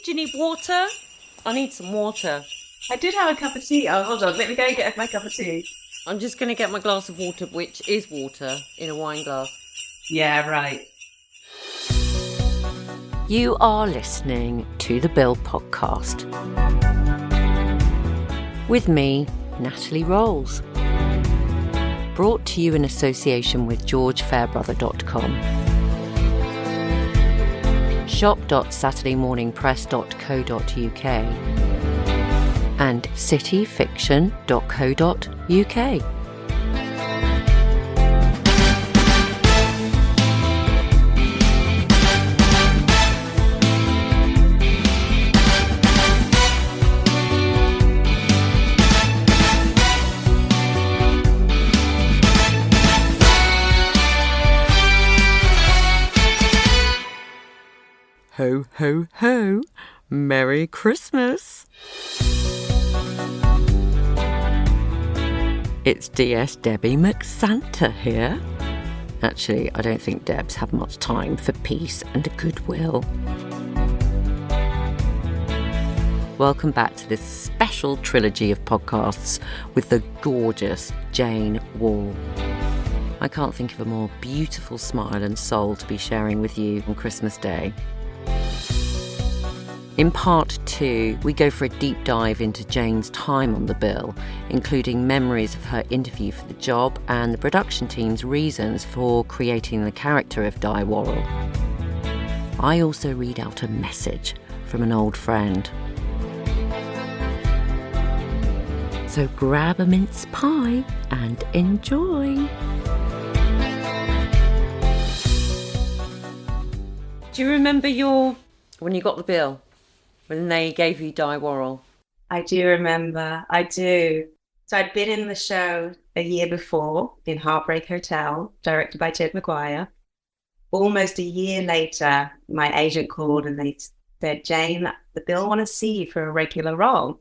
Do you need water? I need some water. I did have a cup of tea. Oh, hold on. Let me go and get my cup of tea. I'm just going to get my glass of water, which is water, in a wine glass. Yeah, right. You are listening to the Bill Podcast. With me, Natalie Roles. Brought to you in association with GeorgeFairbrother.com. shop.saturdaymorningpress.co.uk and cityfiction.co.uk. Ho, ho, ho. Merry Christmas. It's DS Debbie McSanta here. Actually, I don't think Debs have much time for peace and goodwill. Welcome back to this special trilogy of podcasts with the gorgeous Jane Worrell. I can't think of a more beautiful smile and soul to be sharing with you on Christmas Day. In part 2, we go for a deep dive into Jane's time on the bill, including memories of her interview for the job and the production team's reasons for creating the character of Di Worrell. I also read out a message from an old friend. So grab a mince pie and enjoy. Do you remember when you got the bill? When they gave you Di Worrell? I do remember. I do. So I'd been in the show a year before in Heartbreak Hotel, directed by Jed McGuire. Almost a year later, my agent called and they said, Jane, the bill want to see you for a regular role.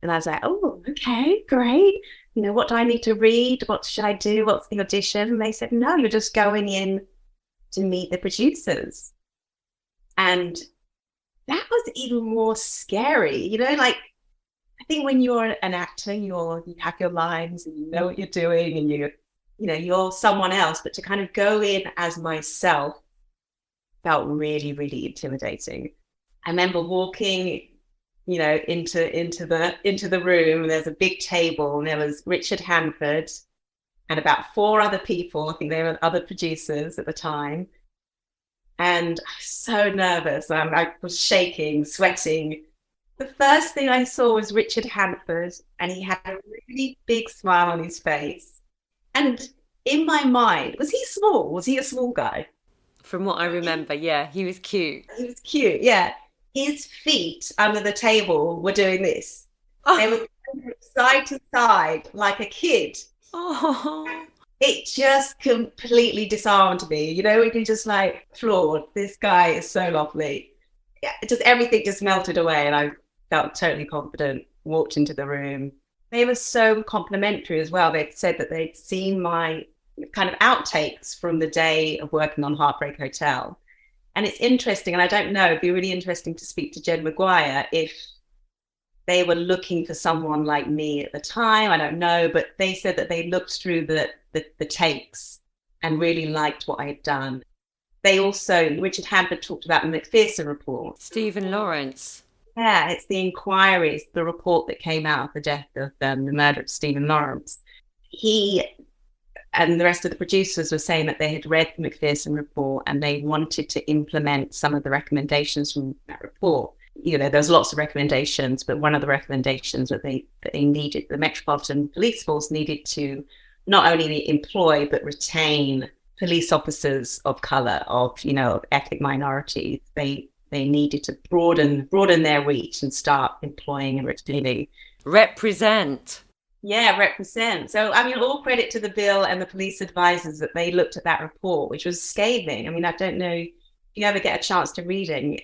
And I was like, oh, okay, great. You know, what do I need to read? What should I do? What's the audition? And they said, no, you're just going in to meet the producers. And that was even more scary, you know, like, I think when you're an actor, you have your lines and you know what you're doing and you're someone else, but to kind of go in as myself felt really, really intimidating. I remember walking, into the room, and there's a big table and there was Richard Hanford and about 4 other people. I think they were other producers at the time. And I was so nervous. I was shaking, sweating. The first thing I saw was Richard Hanford, and he had a really big smile on his face. And in my mind, was he small? Was he a small guy? From what I remember, yeah, he was cute. He was cute, yeah. His feet under the table were doing this. Oh. They were going side to side like a kid. Oh. It just completely disarmed me. We can just floored. This guy is so lovely. Yeah, everything just melted away and I felt totally confident, walked into the room. They were so complimentary as well. They said that they'd seen my kind of outtakes from the day of working on Heartbreak Hotel. And it's interesting, and I don't know, it'd be really interesting to speak to Jed McGuire if they were looking for someone like me at the time. I don't know, but they said that they looked through the takes and really liked what I had done. They also, Richard Hanford talked about the McPherson report. Stephen Lawrence. Yeah, it's the inquiries, the report that came out of the death of the murder of Stephen Lawrence. He and the rest of the producers were saying that they had read the McPherson report and they wanted to implement some of the recommendations from that report. There's lots of recommendations, but one of the recommendations that they needed, the Metropolitan Police Force needed to not only employ but retain police officers of colour, of ethnic minorities. They needed to broaden their reach and start employing and retaining. Represent. Yeah, represent. So, all credit to the bill and the police advisors that they looked at that report, which was scathing. I don't know if you ever get a chance to read it,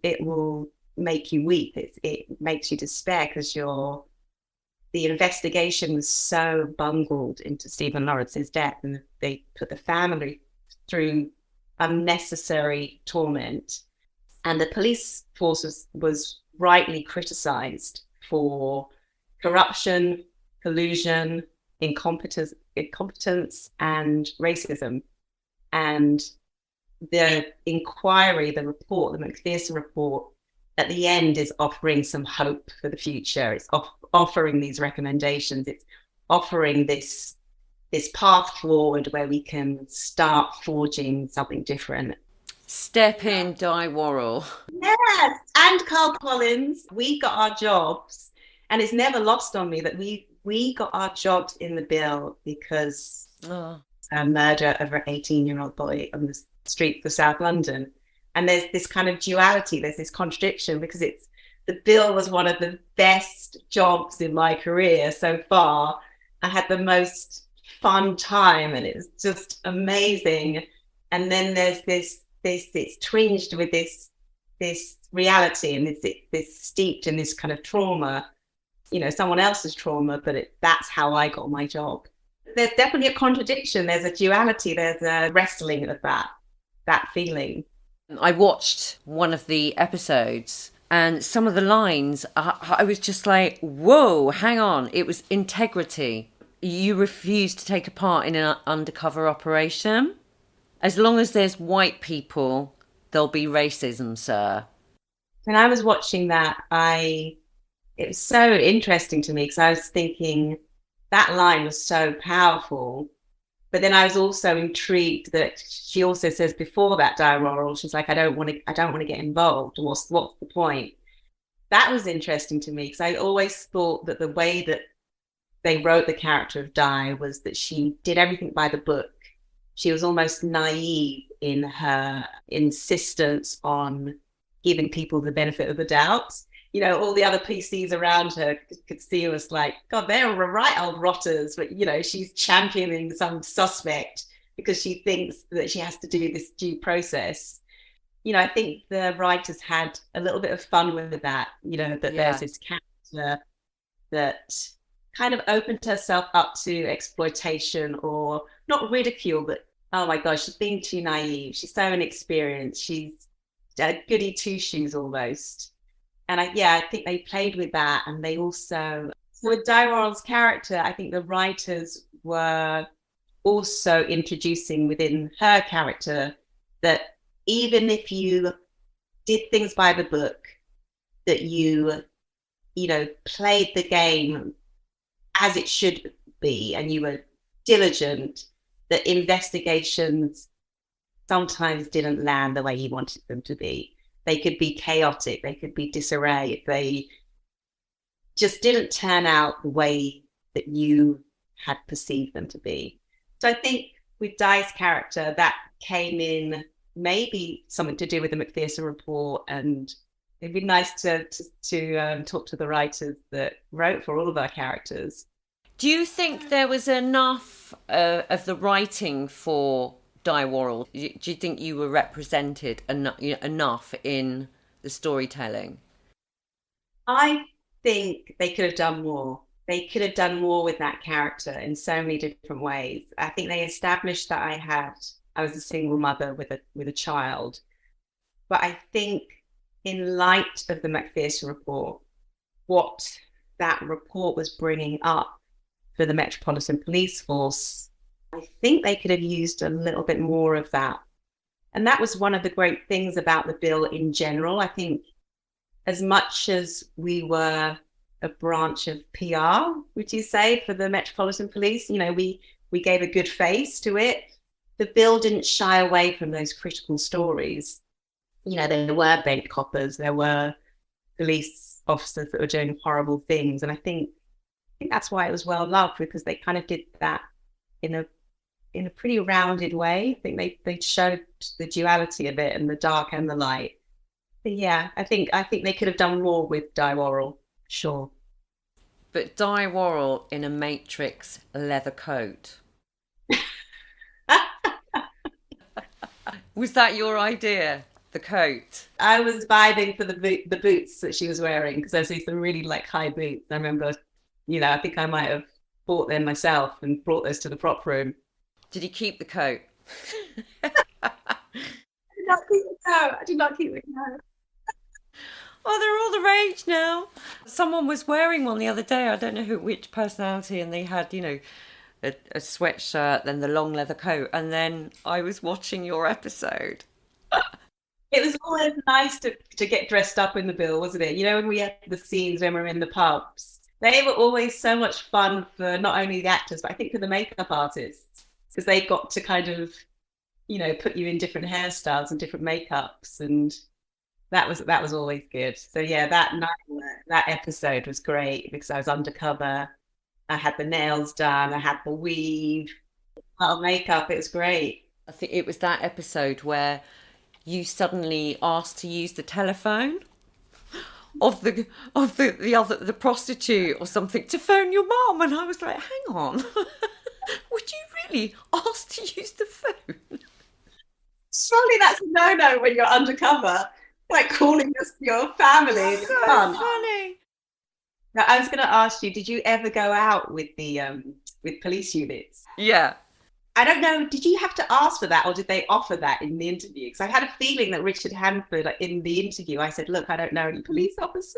it will make you weep. It makes you despair because the investigation was so bungled into Stephen Lawrence's death, and they put the family through unnecessary torment. And the police force was rightly criticised for corruption, collusion, incompetence and racism. And the inquiry, the report, the McPherson report, at the end is offering some hope for the future. It's offering these recommendations. It's offering this path forward where we can start forging something different. Step in, Di Worrell. Yes, and Carl Collins. We got our jobs, and it's never lost on me that we got our jobs in the bill because a murder of an 18-year-old boy on the streets of South London. And there's this kind of duality, there's this contradiction, because the bill was one of the best jobs in my career so far. I had the most fun time and it was just amazing. And then there's this it's tinged with this reality, and this steeped in this kind of trauma, someone else's trauma, but that's how I got my job. There's definitely a contradiction, there's a duality, there's a wrestling of that feeling. I watched one of the episodes and some of the lines, I was just like, whoa, hang on. It was integrity. You refuse to take a part in an undercover operation. As long as there's white people, there'll be racism, sir. When I was watching that, it was so interesting to me because I was thinking that line was so powerful. But then I was also intrigued that she also says before that, Di Worrell, she's like, I don't want to get involved. What's the point? That was interesting to me because I always thought that the way that they wrote the character of Di was that she did everything by the book. She was almost naive in her insistence on giving people the benefit of the doubt. All the other PCs around her could see us like, God, they're right old rotters. But, she's championing some suspect because she thinks that she has to do this due process. I think the writers had a little bit of fun with that, there's this character that kind of opened herself up to exploitation, or not ridicule, but, oh my gosh, she's being too naive. She's so inexperienced. She's a goody two-shoes almost. And I think they played with that. And they also, with Di Worrell's character, I think the writers were also introducing within her character that even if you did things by the book, that you played the game as it should be, and you were diligent, that investigations sometimes didn't land the way you wanted them to be. They could be chaotic, they could be disarray, they just didn't turn out the way that you had perceived them to be. So I think with Di's character, that came in maybe something to do with the McPherson report, and it'd be nice to talk to the writers that wrote for all of our characters. Do you think there was enough of the writing for Di Worrell? Do you think you were represented enough in the storytelling? I think they could have done more. They could have done more with that character in so many different ways. I think they established that I was a single mother with a child. But I think in light of the McPherson report, what that report was bringing up for the Metropolitan Police Force, I think they could have used a little bit more of that. And that was one of the great things about the bill in general. I think as much as we were a branch of PR, would you say, for the Metropolitan Police, we gave a good face to it. The bill didn't shy away from those critical stories. There were bent coppers, there were police officers that were doing horrible things. And I think that's why it was well loved, because they kind of did that in a pretty rounded way. I think they showed the duality of it, and the dark and the light. But yeah, I think they could have done more with Di Worrell, sure. But Di Worrell in a Matrix leather coat. Was that your idea? The coat? I was vibing for the boots that she was wearing, because I see some really high boots. I remember, I think I might have bought them myself and brought those to the prop room. Did you keep the coat? I did not keep the coat. Oh, they're all the rage now. Someone was wearing one the other day. I don't know which personality, and they had, a sweatshirt, then the long leather coat, and then I was watching your episode. It was always nice to get dressed up in the bill, wasn't it? You know, when we had the scenes when we were in the pubs, they were always so much fun for not only the actors, but I think for the makeup artists, because they got to kind of, put you in different hairstyles and different makeups, and that was always good. So yeah, that night, that episode was great because I was undercover. I had the nails done, I had the weave, makeup. It was great. I think it was that episode where you suddenly asked to use the telephone of the prostitute or something to phone your mom, and I was like, hang on, would you really ask to use the phone? Surely that's a no-no when you're undercover, like calling your family. So funny. Now, I was going to ask you, did you ever go out with the with police units? Yeah. I don't know. Did you have to ask for that, or did they offer that in the interview? Because I had a feeling that Richard Hanford, in the interview, I said, "Look, I don't know any police officers.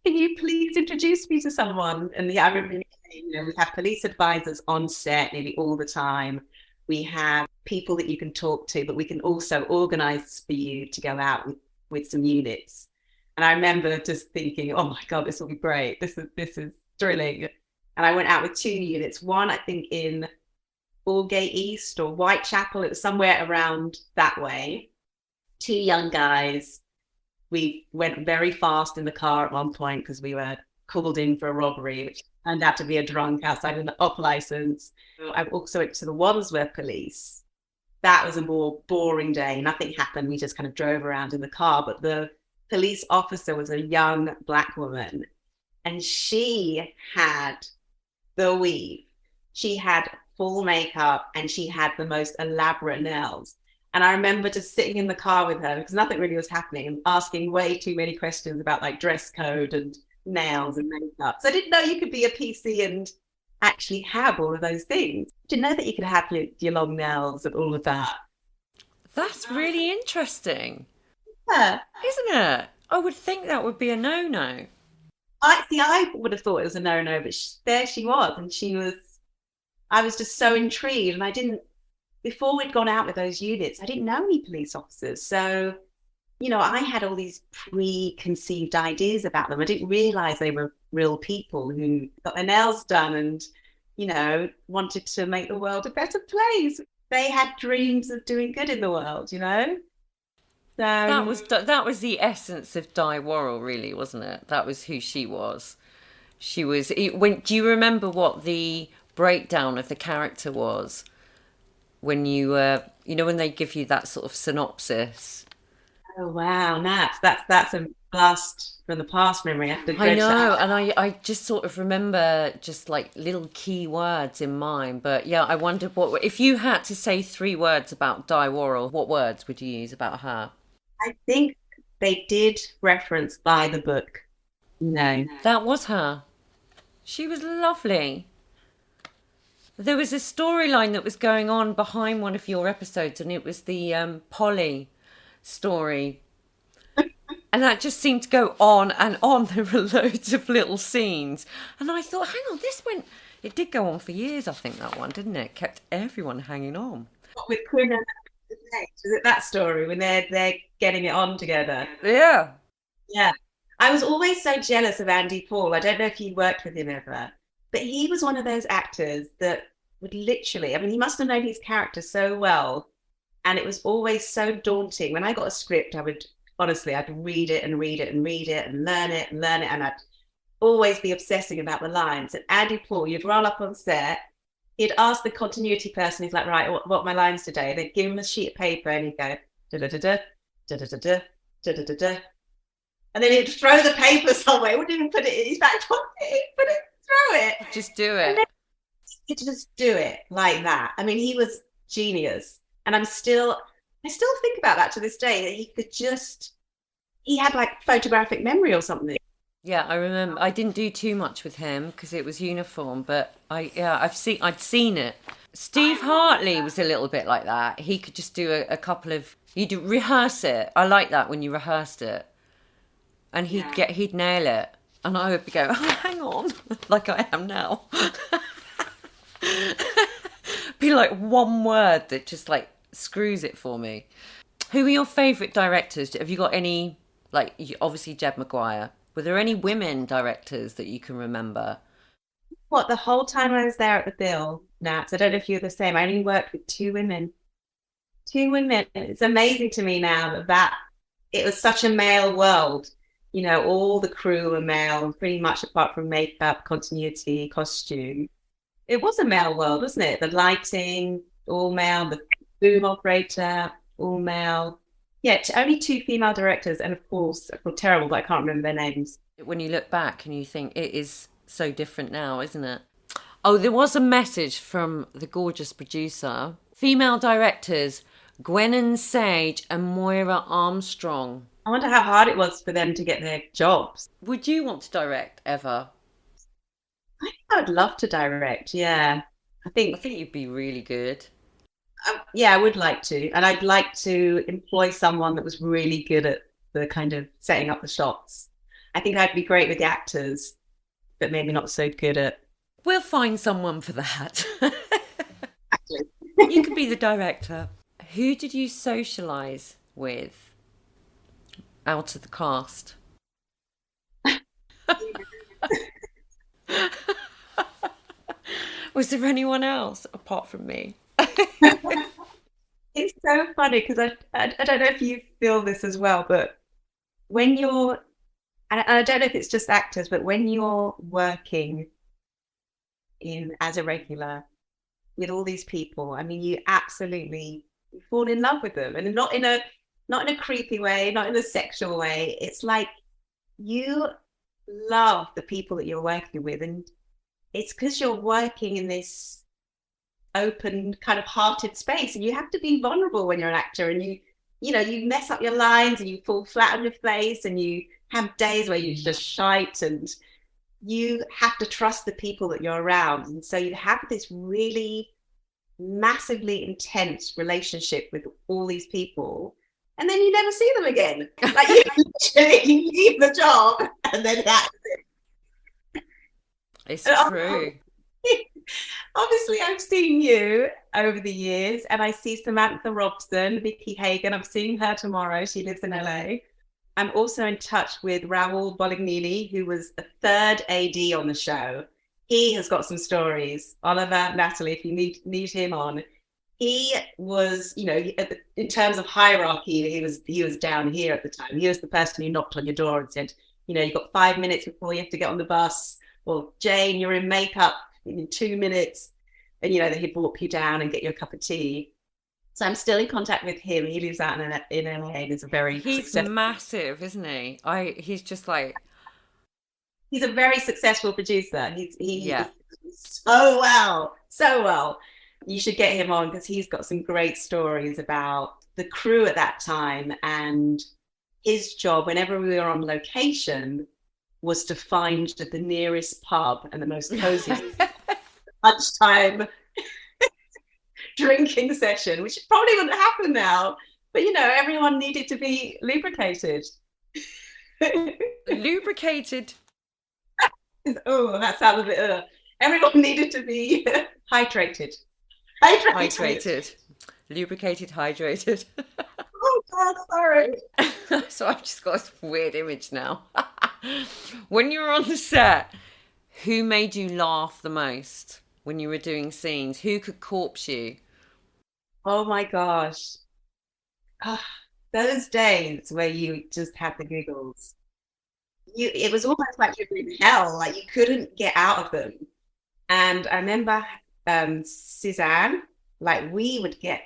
Can you please introduce me to someone?" And I remember, we have police advisors on set nearly all the time. We have people that you can talk to, but we can also organise for you to go out with some units. And I remember just thinking, "Oh my God, this will be great. This is thrilling." And I went out with 2 units. One, I think, in Aldgate East or Whitechapel. It was somewhere around that way. 2 young guys. We went very fast in the car at one point because we were called in for a robbery, which turned out to be a drunk outside an op license. I also went to the Wandsworth police. That was a more boring day. Nothing happened. We just kind of drove around in the car. But the police officer was a young Black woman, and she had the weave. She had full makeup, and she had the most elaborate nails. And I remember just sitting in the car with her because nothing really was happening, and asking way too many questions about like dress code and nails and makeup. So I didn't know you could be a PC and actually have all of those things. Didn't know that you could have your long nails and all of that. That's really interesting. Yeah. Isn't it? I would think that would be a no-no. I would have thought it was a no-no, but there she was, and I was just so intrigued, and before we'd gone out with those units, I didn't know any police officers. So, I had all these preconceived ideas about them. I didn't realize they were real people who got their nails done and, wanted to make the world a better place. They had dreams of doing good in the world, So that was the essence of Di Worrell, really, wasn't it? That was who she was. Do you remember what the breakdown of the character was when when they give you that sort of synopsis? Oh wow, Nat, that's a blast from the past memory. I know, and I just sort of remember just like little key words in mine. But yeah, I wondered what if you had to say 3 words about Di Worrell, what words would you use about her? I think they did reference by the book. No, that was her. She was lovely. There was a storyline that was going on behind one of your episodes, and it was the Polly story. And that just seemed to go on and on. There were loads of little scenes. And I thought, hang on, it did go on for years, I think, that one, didn't it? Kept everyone hanging on. With Quinn and was it that story when they're getting it on together? Yeah. Yeah. I was always so jealous of Andy Paul. I don't know if you worked with him ever, but he was one of those actors that would literally, he must have known his character so well. And it was always so daunting. When I got a script, I'd read it and read it and read it and learn it. And I'd always be obsessing about the lines. And Andy Paul, you'd roll up on set, he'd ask the continuity person, he's like, right, what are my lines today? They'd give him a sheet of paper and he'd go, da-da-da-da, da-da-da-da, da-da-da-da. And then he'd throw the paper somewhere. He wouldn't even put it in his back pocket. He'd put it, throw it. Just do it. He'd just do it like that. He was genius. And I still think about that to this day, that he had like photographic memory or something. Yeah, I remember. I didn't do too much with him because it was uniform, but I'd seen it. Steve Hartley was a little bit like that. He could just do a couple of, you'd rehearse it. I like that when you rehearsed it. and Yeah. he'd nail it, and I would be going, oh, hang on, like I am now. Be like one word that just like screws it for me. Who are your favourite directors? Have you got any, like, obviously Jed McGuire. Were there any women directors that you can remember? What, the whole time I was there at the Bill, Nat, I don't know if you're the same. I only worked with two women. Two women. It's amazing to me now that it was such a male world. You know, all the crew were male, pretty much apart from makeup, continuity, costume. It was a male world, wasn't it? The lighting, all male, the boom operator, all male. Yeah, only two female directors, and of course, I feel terrible, but I can't remember their names. When you look back and you think it is so different now, isn't it? Oh, there was a message from the gorgeous producer. Female directors, Gwennon Sage and Moira Armstrong. I wonder how hard it was for them to get their jobs. Would you want to direct ever? I think I would love to direct. Yeah, I I think. think you'd be really good. Yeah, I would like to, and I'd like to employ someone that was really good at the kind of setting up the shots. I think I'd be great with the actors, but maybe not so good at We'll find someone for that. acting. You could be the director. Who did you socialise with out of the cast? Was there anyone else apart from me? It's so funny because I don't know if you feel this as well, but when you're, and I don't know if it's just actors, but when you're working in as a regular with all these people, I mean, you absolutely fall in love with them, and not in a creepy way, not in a sexual way. It's like you love the people that you're working with, and it's because you're working in this open kind of hearted space, and you have to be vulnerable when you're an actor, and you know, you mess up your lines and you fall flat on your face, and you have days where you just shite, and you have to trust the people that you're around, and so you have this really massively intense relationship with all these people, and then you never see them again. Like you literally leave the job and then that's It's it. true. Obviously, I've seen you over the years, and I see Samantha Robson, Vicky Hagan. I'm seeing her tomorrow. She lives in LA. I'm also in touch with Raoul Bolognini, who was the third AD on the show. He has got some stories. Oliver, Natalie, if you need him on, he was, you know, in terms of hierarchy, he was down here at the time. He was the person who knocked on your door and said, you know, you've got 5 minutes before you have to get on the bus. Or Jane, you're in makeup in 2 minutes, and you know that he'd walk you down and get you a cup of tea. So I'm still in contact with him. He lives out in LA and is a very He's massive, isn't he? He's just like, he's a very successful producer. He yeah. so well. You should get him on because he's got some great stories about the crew at that time, and his job whenever we were on location was to find the nearest pub and the most cozy lunchtime drinking session, which probably wouldn't happen now. But you know, everyone needed to be lubricated. Lubricated. Oh, that sounds a bit. Everyone needed to be hydrated. Hydrated. Lubricated, hydrated. Oh God, sorry. So I've just got this weird image now. When you were on the set, who made you laugh the most when you were doing scenes? Who could corpse you? Oh my gosh. Ah, those days where you just had the giggles. It was almost like you were in hell, like you couldn't get out of them. And I remember Suzanne, like we would get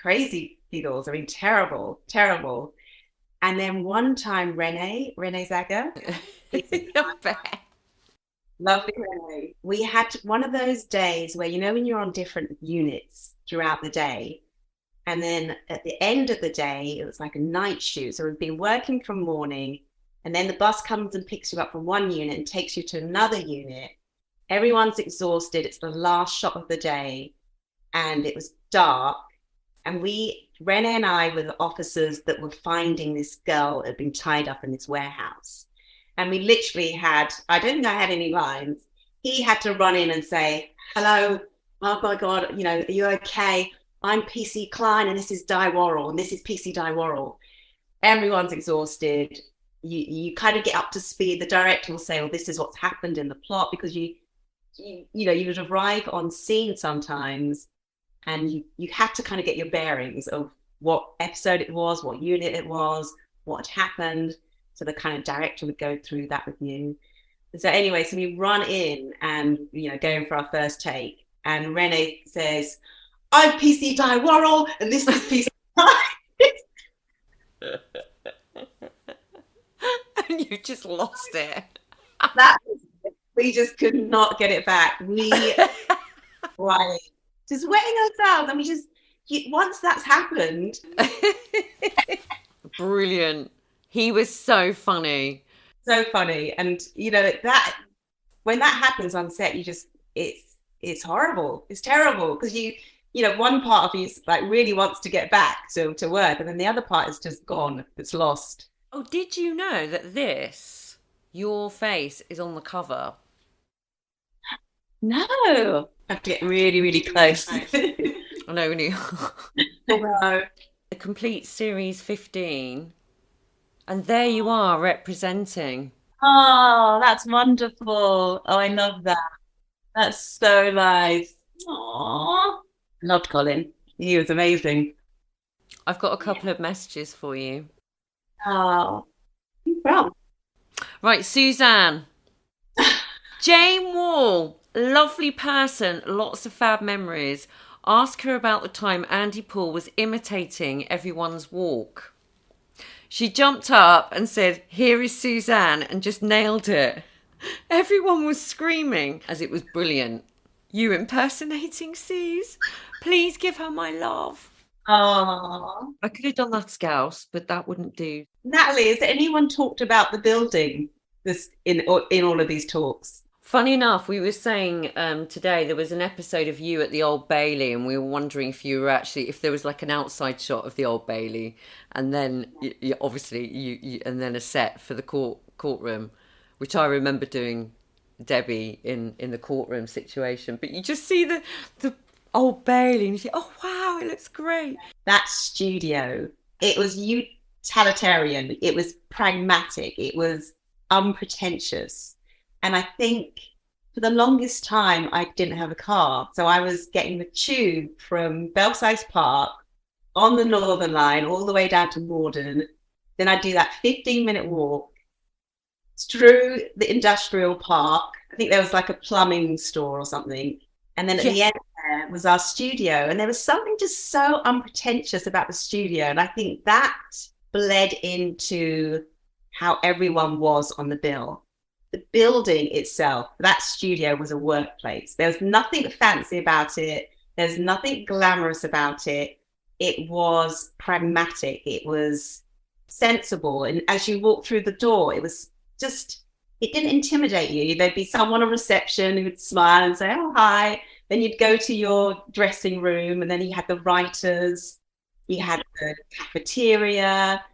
crazy giggles. I mean, terrible, terrible. And then one time, Renee Zaga, lovely Renee. We had one of those days where, you know, when you're on different units throughout the day, and then at the end of the day, it was like a night shoot. So we've been working from morning, and then the bus comes and picks you up from one unit and takes you to another unit. Everyone's exhausted. It's the last shot of the day, and it was dark. And Renee and I were the officers that were finding this girl that had been tied up in this warehouse. And we literally had, I don't think I had any lines. He had to run in and say, hello, oh my God, are you okay? I'm PC Klein and this is Di Worrell and this is PC Di Worrell. Everyone's exhausted. You kind of get up to speed. The director will say, well, this is what's happened in the plot, because you would arrive on scene sometimes and you had to kind of get your bearings of what episode it was, what unit it was, what had happened. So the kind of director would go through that with you. So anyway, so we run in and, go in for our first take. And Renee says, I'm PC Di Worrell and this is PC Di. And you just lost it. We just could not get it back. We right, just wetting ourselves. And we just, once that's happened. Brilliant. He was so funny. So funny. And, that when that happens on set, it's horrible. It's terrible because one part of you like really wants to get back to work, and then the other part is just gone. It's lost. Oh, did you know that your face is on the cover? No. I have to get really, really close. I know, really. No. The complete series 15. And there you are representing. Oh, that's wonderful. Oh, I love that. That's so nice. Aww. Loved Colin. He was amazing. I've got a couple of messages for you. Oh, well. Right, Suzanne. Jane Wall, lovely person, lots of fab memories. Ask her about the time Andy Paul was imitating everyone's walk. She jumped up and said, here is Suzanne, and just nailed it. Everyone was screaming as it was brilliant. You impersonating Suze? Please give her my love. Oh, I could have done that Scouse, but that wouldn't do. Natalie, has anyone talked about the building in all of these talks? Funny enough, we were saying today there was an episode of you at the Old Bailey, and we were wondering if there was like an outside shot of the Old Bailey, and then obviously and then a set for the courtroom, which I remember doing Debbie in the courtroom situation. But you just see the Old Bailey and you say, oh wow, it looks great. That studio, it was utilitarian, it was pragmatic, it was unpretentious. And I think for the longest time, I didn't have a car. So I was getting the tube from Belsize Park on the Northern Line all the way down to Morden. Then I'd do that 15-minute walk through the industrial park. I think there was like a plumbing store or something. And then at the end there was our studio. And there was something just so unpretentious about the studio. And I think that bled into how everyone was on the bill. The building itself, that studio, was a workplace. There was nothing fancy about it. There's nothing glamorous about it. It was pragmatic. It was sensible. And as you walk through the door, it didn't intimidate you. There'd be someone on reception who would smile and say, oh, hi. Then you'd go to your dressing room, and then you had the writers, you had the cafeteria,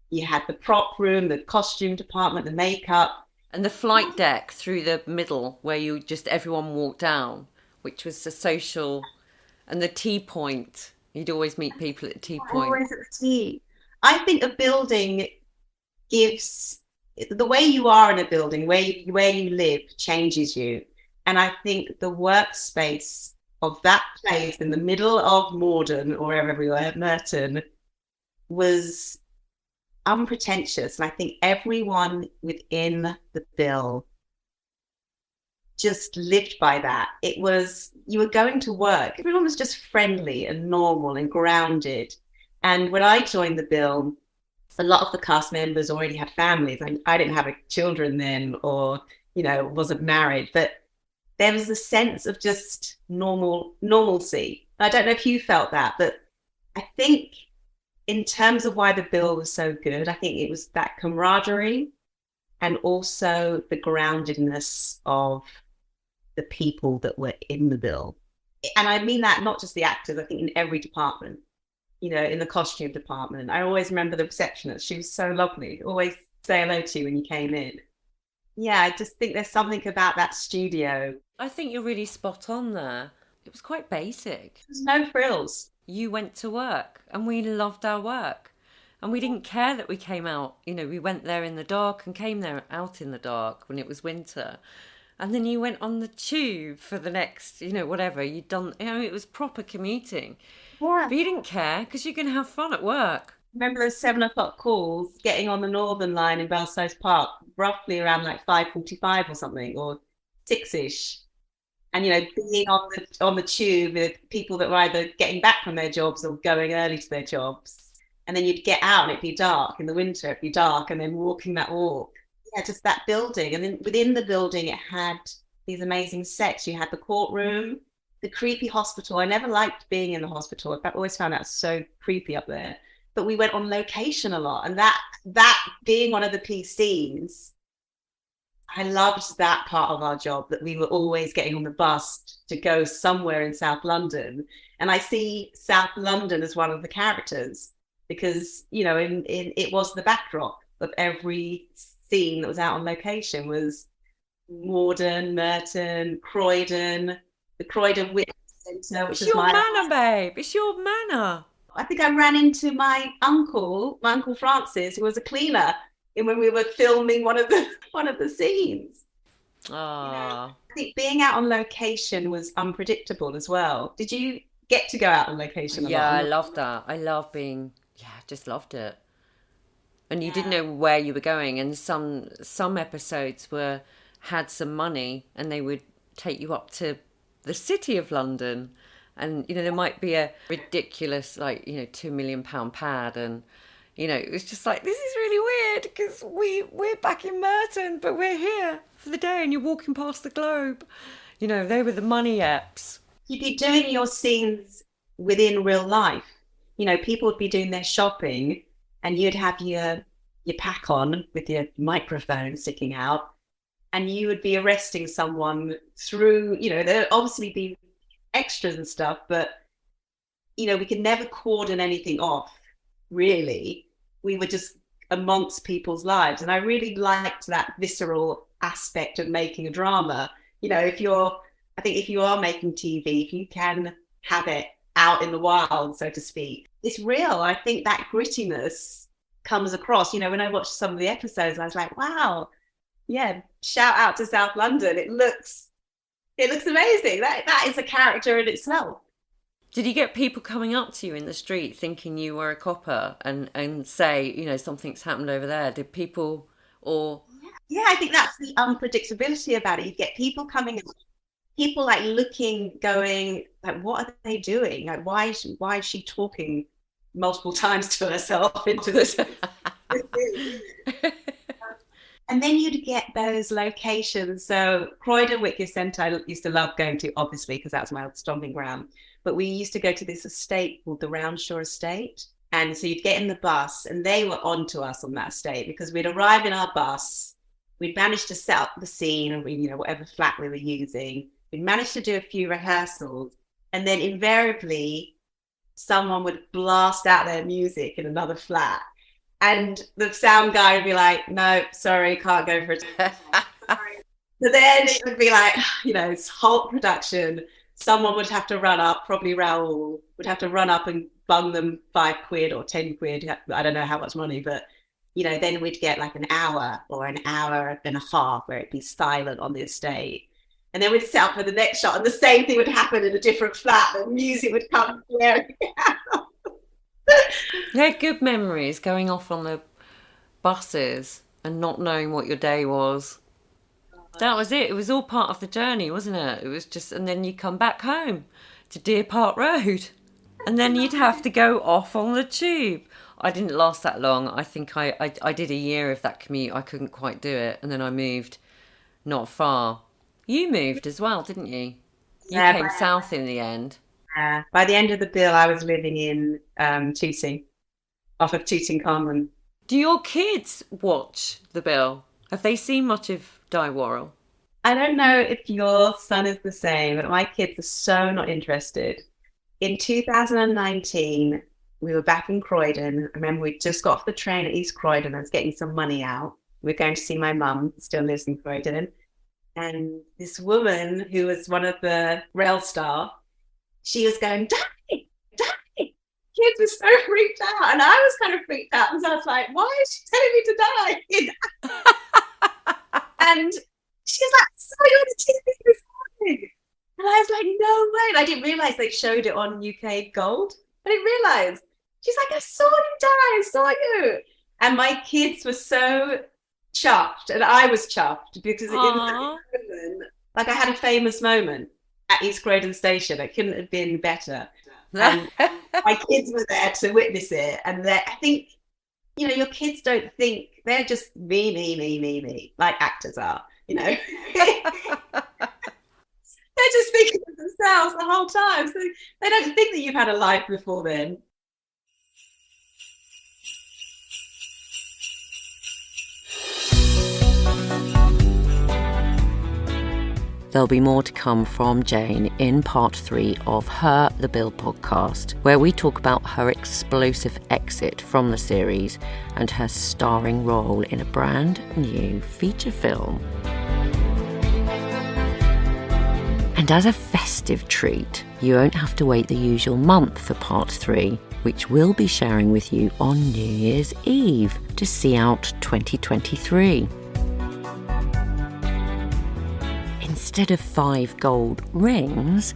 you had the prop room, the costume department, the makeup. And the flight deck through the middle where everyone walked down, which was the social, and the tea point. You'd always meet people at the tea point. Always at the tea. I think a building gives, the way you are in a building, where you live, changes you. And I think the workspace of that place in the middle of Morden, or wherever we were, Merton, was unpretentious. And I think everyone within the bill just lived by that. It was, you were going to work, everyone was just friendly and normal and grounded. And when I joined the bill, a lot of the cast members already had families. I didn't have children then, or wasn't married, but there was a sense of just normalcy. I don't know if you felt that, but I think in terms of why the bill was so good, I think it was that camaraderie and also the groundedness of the people that were in the bill. And I mean that not just the actors, I think in every department, in the costume department. I always remember the receptionist. She was so lovely. Always say hello to you when you came in. Yeah, I just think there's something about that studio. I think you're really spot on there. It was quite basic. There's no frills. You went to work and we loved our work. And we didn't care that we came out, we went there in the dark and came there out in the dark when it was winter. And then you went on the tube for the next, whatever you'd done. It was proper commuting. Yeah. But you didn't care because you can have fun at work. Remember those 7 o'clock calls getting on the Northern Line in Belsize Park, roughly around like 5:45 or something, or 6ish. And being on the tube with people that were either getting back from their jobs or going early to their jobs. And then you'd get out and it'd be dark in the winter, it'd be dark, and then walking that walk. Yeah, just that building. And then within the building it had these amazing sets. You had the courtroom, the creepy hospital. I never liked being in the hospital. I always found that so creepy up there. But we went on location a lot. And that being one of the key scenes, I loved that part of our job, that we were always getting on the bus to go somewhere in South London. And I see South London as one of the characters because, it was the backdrop of every scene that was out on location was Morden, Merton, Croydon, the Croydon Witness Centre, which It's is your manor, babe. It's your manor. I think I ran into my uncle Francis, who was a cleaner, when we were filming one of the scenes. Ah. I think being out on location was unpredictable as well. Did you get to go out on location a lot? Yeah, I loved that. I love being, yeah, just loved it. And you didn't know where you were going, and some episodes had some money and they would take you up to the city of London, and there might be a ridiculous, like, £2 million pad, and it was just like, this is really weird because we're back in Merton but we're here for the day and you're walking past the Globe. They were the money apps. You'd be doing your scenes within real life. People would be doing their shopping and you'd have your pack on with your microphone sticking out, and you would be arresting someone through, there'd obviously be extras and stuff, but we could never cordon anything off, really. We were just amongst people's lives, and I really liked that visceral aspect of making a drama. If you are making TV, if you can have it out in the wild, so to speak, it's real. I think that grittiness comes across. When I watched some of the episodes, I was like, wow, yeah, shout out to South London. It looks amazing. That is a character in itself. Did you get people coming up to you in the street thinking you were a copper and say, something's happened over there? Did people, or... Yeah, I think that's the unpredictability about it. You get people coming up, people like looking, going, like, what are they doing? Like, why is she talking multiple times to herself into this? And then you'd get those locations. So Croydon Witness Centre, I used to love going to, obviously, because that was my stomping ground. But we used to go to this estate called the Roundshaw Estate. And so you'd get in the bus and they were on to us on that estate because we'd arrive in our bus. We'd managed to set up the scene and whatever flat we were using. We'd managed to do a few rehearsals. And then invariably, someone would blast out their music in another flat. And the sound guy would be like, no, sorry, can't go for it. So then it would be like, it's whole production. Someone would have to run up, probably Raoul, would have to run up and bung them £5 or £10. I don't know how much money, but, then we'd get like an hour or an hour and a half where it'd be silent on the estate. And then we'd set up for the next shot and the same thing would happen in a different flat. The music would come blaring out. Yeah, good memories going off on the buses and not knowing what your day was. That was it. It was all part of the journey, wasn't it? It was just, and then you come back home to Deer Park Road, and then you'd have to go off on the tube. I didn't last that long. I think I did a year of that commute. I couldn't quite do it, and then I moved not far. You moved as well, didn't you? You came south in the end. By the end of the bill, I was living in Tooting, off of Tooting Common. Do your kids watch the bill? Have they seen much of Di Worrell? I don't know if your son is the same, but my kids are so not interested. In 2019, we were back in Croydon. I remember we just got off the train at East Croydon. I was getting some money out. We're going to see my mum, still lives in Croydon. And this woman who was one of the rail staff, she was going, "Die, die." Kids were so freaked out. And I was kind of freaked out. And so I was like, why is she telling me to die? And she was like, "I saw you on the TV this morning." And I was like, no way. And I didn't realise they showed it on UK Gold. I didn't realise. She's like, "I saw you die. I saw you." And my kids were so chuffed. And I was chuffed because it was like I had a famous moment at East Croydon Station. It couldn't have been better. And my kids were there to witness it. And I think, you know, your kids don't think, they're just me, like actors are, you know. They're just thinking of themselves the whole time. So they don't think that you've had a life before then. There'll be more to come from Jane in part 3 of her The Bill podcast, where we talk about her explosive exit from the series and her starring role in a brand new feature film. And as a festive treat, you won't have to wait the usual month for part 3, which we'll be sharing with you on New Year's Eve to see out 2023. Instead of 5 gold rings,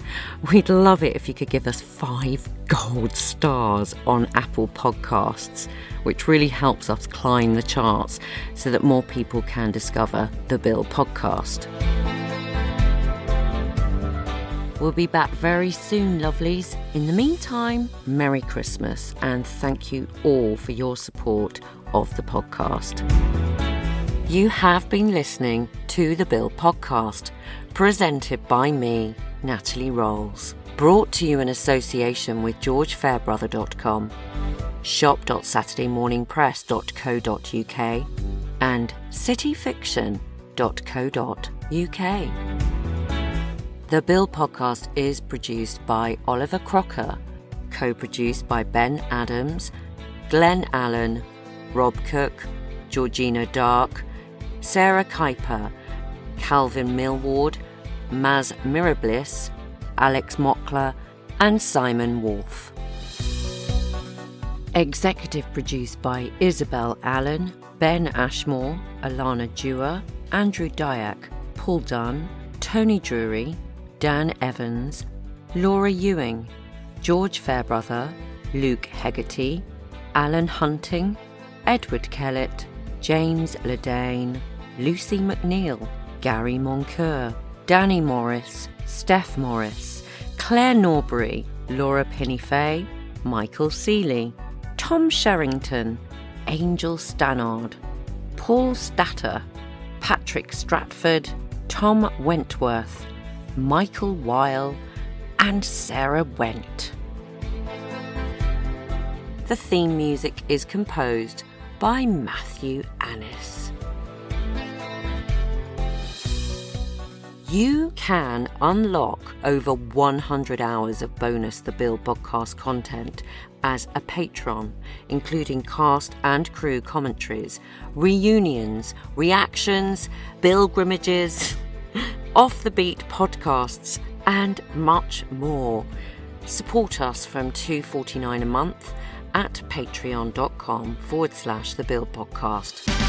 we'd love it if you could give us 5 gold stars on Apple Podcasts, which really helps us climb the charts so that more people can discover the Bill podcast. We'll be back very soon, lovelies. In the meantime, Merry Christmas, and thank you all for your support of the podcast. You have been listening to the Bill podcast, presented by me, Natalie Roles. Brought to you in association with GeorgeFairbrother.com, shop.saturdaymorningpress.co.uk and cityfiction.co.uk. The Bill podcast is produced by Oliver Crocker, co-produced by Ben Adams, Glenn Allen, Rob Cook, Georgina Dark, Sarah Kuiper, Calvin Millward, Maz Mirablis, Alex Mockler, and Simon Wolfe. Executive produced by Isabel Allen, Ben Ashmore, Alana Dewar, Andrew Dyack, Paul Dunn, Tony Drury, Dan Evans, Laura Ewing, George Fairbrother, Luke Hegarty, Alan Hunting, Edward Kellett, James Ledane, Lucy McNeil, Gary Moncur, Danny Morris, Steph Morris, Claire Norbury, Laura Pinney-Fay, Michael Seeley, Tom Sherrington, Angel Stannard, Paul Statter, Patrick Stratford, Tom Wentworth, Michael Weil, and Sarah Went. The theme music is composed by Matthew Annis. You can unlock over 100 hours of bonus The Bill podcast content as a patron, including cast and crew commentaries, reunions, reactions, pilgrimages, off-the-beat podcasts, and much more. Support us from $2.49 a month at patreon.com/The Bill podcast.